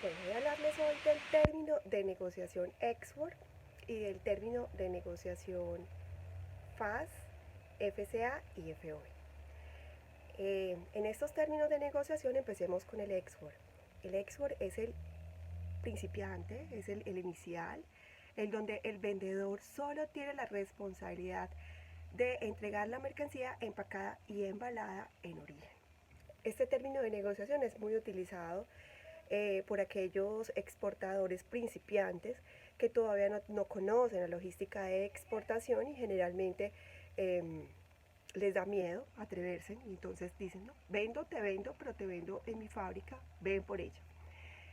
Bueno, voy a hablarles hoy del término de negociación export y del término de negociación FAS, FCA y FOB. En estos términos de negociación empecemos con el export. El export es el principiante, es el inicial, el donde el vendedor solo tiene la responsabilidad de entregar la mercancía empacada y embalada en origen. Este término de negociación es muy utilizado por aquellos exportadores principiantes que todavía no conocen la logística de exportación y generalmente les da miedo atreverse, y entonces dicen, no, te vendo, pero te vendo en mi fábrica, ven por ella.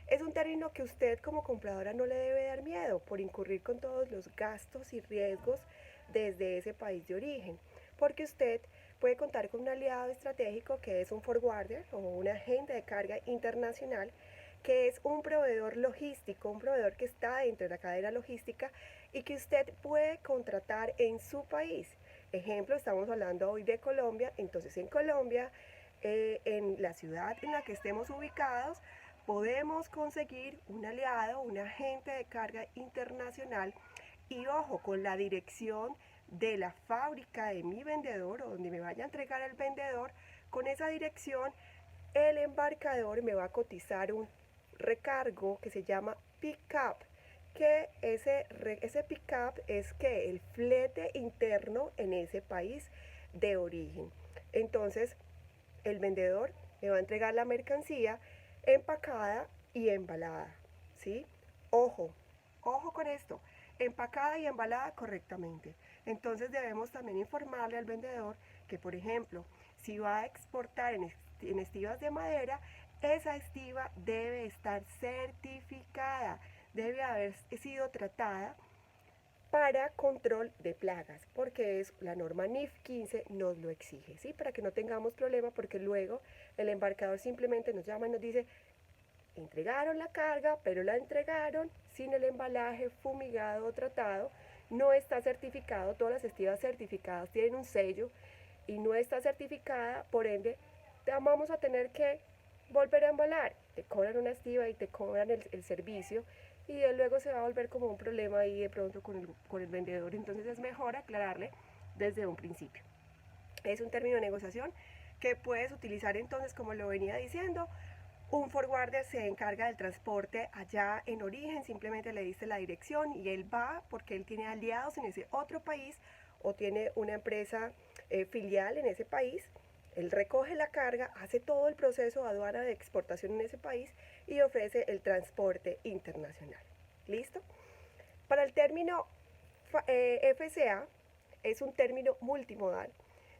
Es un término que usted como compradora no le debe dar miedo por incurrir con todos los gastos y riesgos desde ese país de origen, porque usted puede contar con un aliado estratégico que es un forwarder o un agente de carga internacional, que es un proveedor logístico, un proveedor que está dentro de la cadena logística y que usted puede contratar en su país. Ejemplo, estamos hablando hoy de Colombia, entonces en Colombia, en la ciudad en la que estemos ubicados, podemos conseguir un aliado, un agente de carga internacional y ojo, con la dirección de la fábrica de mi vendedor o donde me vaya a entregar el vendedor, con esa dirección el embarcador me va a cotizar un recargo que se llama pick-up, que ese pick-up es que el flete interno en ese país de origen. Entonces el vendedor me va a entregar la mercancía empacada y embalada, ¿sí? Ojo, ojo con esto, empacada y embalada correctamente. Entonces debemos también informarle al vendedor que, por ejemplo, si va a exportar en estivas de madera, esa estiva debe estar certificada, debe haber sido tratada para control de plagas, porque es la norma NIF 15 nos lo exige, ¿sí? Para que no tengamos problema, porque luego el embarcador simplemente nos llama y nos dice, entregaron la carga, pero la entregaron sin el embalaje fumigado o tratado, no está certificado, todas las estivas certificadas tienen un sello y no está certificada, por ende vamos a tener que volver a embalar, te cobran una estiva y te cobran el servicio y luego se va a volver como un problema ahí de pronto con el vendedor, entonces es mejor aclararle desde un principio. Es un término de negociación que puedes utilizar entonces, como lo venía diciendo, un forwarder se encarga del transporte allá en origen, simplemente le dice la dirección y él va porque él tiene aliados en ese otro país o tiene una empresa filial en ese país. Él recoge la carga, hace todo el proceso de aduana de exportación en ese país y ofrece el transporte internacional. ¿Listo? Para el término FCA es un término multimodal,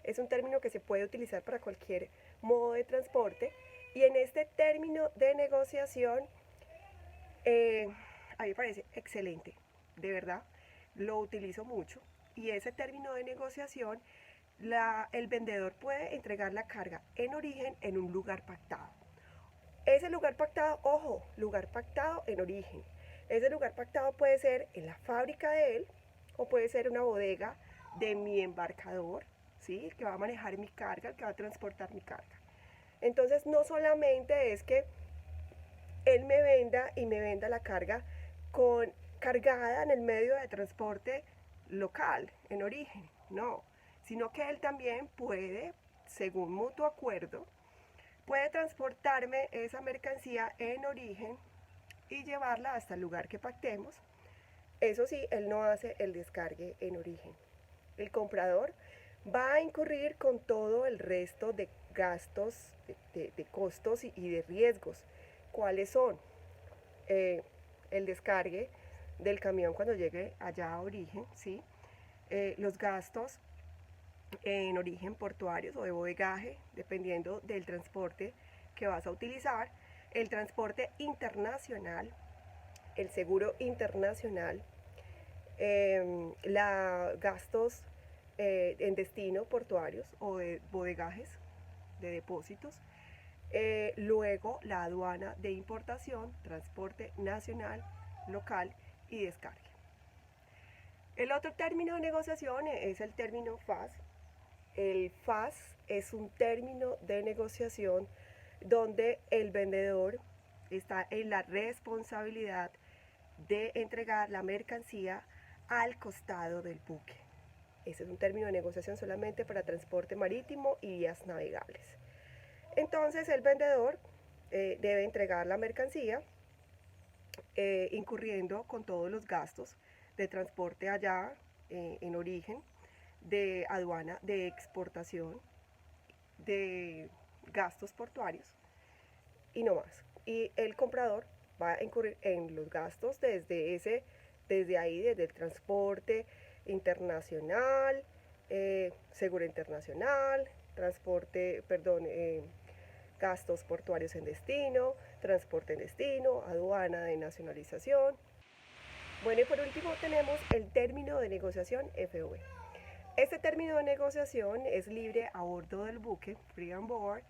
es un término que se puede utilizar para cualquier modo de transporte y en este término de negociación a mí me parece excelente, de verdad, lo utilizo mucho y ese término de negociación el vendedor puede entregar la carga en origen en un lugar pactado. Ese lugar pactado, ojo, lugar pactado en origen. Ese lugar pactado puede ser en la fábrica de él o puede ser una bodega de mi embarcador, ¿sí? El que va a manejar mi carga, el que va a transportar mi carga. Entonces no solamente es que él me venda y me venda la carga cargada en el medio de transporte local, en origen, no, sino que él también puede, según mutuo acuerdo, puede transportarme esa mercancía en origen y llevarla hasta el lugar que pactemos. Eso sí, él no hace el descargue en origen. El comprador va a incurrir con todo el resto de gastos, de costos y de riesgos. ¿Cuáles son? El descargue del camión cuando llegue allá a origen, ¿sí? Los gastos en origen portuarios o de bodegaje, dependiendo del transporte que vas a utilizar, el transporte internacional, el seguro internacional, gastos en destino portuarios o de bodegajes, de depósitos, luego la aduana de importación, transporte nacional, local y descargue. El otro término de negociación es el término FAS. El FAS es un término de negociación donde el vendedor está en la responsabilidad de entregar la mercancía al costado del buque. Ese es un término de negociación solamente para transporte marítimo y vías navegables. Entonces el vendedor debe entregar la mercancía incurriendo con todos los gastos de transporte allá en origen, de aduana, de exportación, de gastos portuarios y no más. Y el comprador va a incurrir en los gastos desde ahí, desde el transporte internacional, seguro internacional, gastos portuarios en destino, transporte en destino, aduana de nacionalización. Bueno, y por último tenemos el término de negociación FOB. Este término de negociación es libre a bordo del buque, free on board.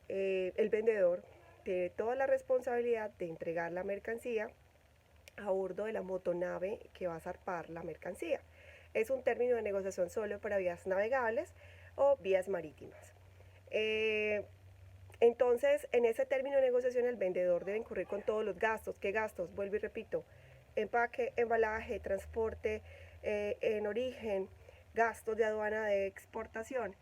El vendedor tiene toda la responsabilidad de entregar la mercancía a bordo de la motonave que va a zarpar la mercancía. Es un término de negociación solo para vías navegables o vías marítimas. Entonces, en ese término de negociación, el vendedor debe incurrir con todos los gastos. ¿Qué gastos? Vuelvo y repito: empaque, embalaje, transporte en origen, gastos de aduana de exportación,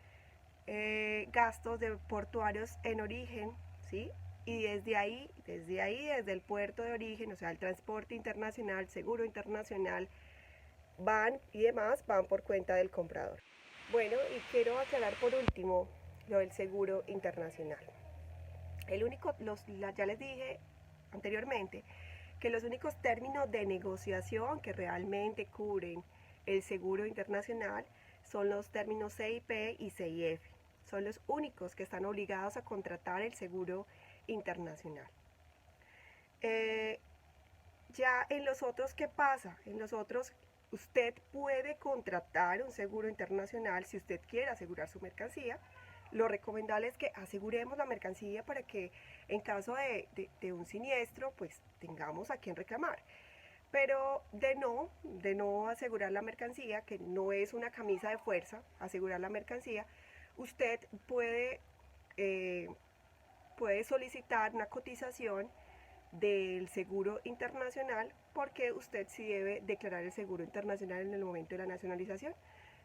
gastos de portuarios en origen, ¿sí? Y desde el puerto de origen, o sea, el transporte internacional, seguro internacional, van por cuenta del comprador. Bueno, y quiero aclarar por último lo del seguro internacional. Ya les dije anteriormente que los únicos términos de negociación que realmente cubren el seguro internacional son los términos CIP y CIF. Son los únicos que están obligados a contratar el seguro internacional. Ya en los otros, ¿qué pasa? En los otros, usted puede contratar un seguro internacional si usted quiere asegurar su mercancía. Lo recomendable es que aseguremos la mercancía para que en caso de un siniestro, pues tengamos a quien reclamar. Pero de no asegurar la mercancía, que no es una camisa de fuerza, asegurar la mercancía, usted puede solicitar una cotización del seguro internacional, porque usted sí debe declarar el seguro internacional en el momento de la nacionalización.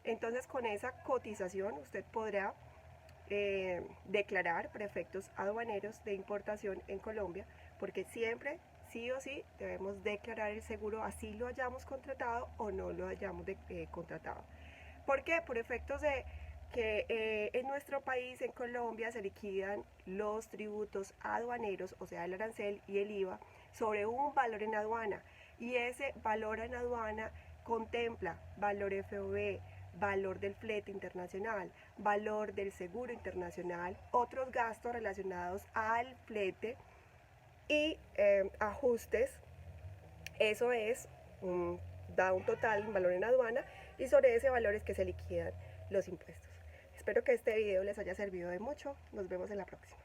Entonces, con esa cotización usted podrá declarar para efectos aduaneros de importación en Colombia, porque siempre, sí o sí, debemos declarar el seguro, así lo hayamos contratado o no lo hayamos contratado. ¿Por qué? Por efectos de que en nuestro país, en Colombia, se liquidan los tributos aduaneros, o sea, el arancel y el IVA, sobre un valor en aduana, y ese valor en aduana contempla valor FOB, valor del flete internacional, valor del seguro internacional, otros gastos relacionados al flete y ajustes. Eso da un total, un valor en aduana, y sobre ese valor es que se liquidan los impuestos. Espero que este video les haya servido de mucho. Nos vemos en la próxima.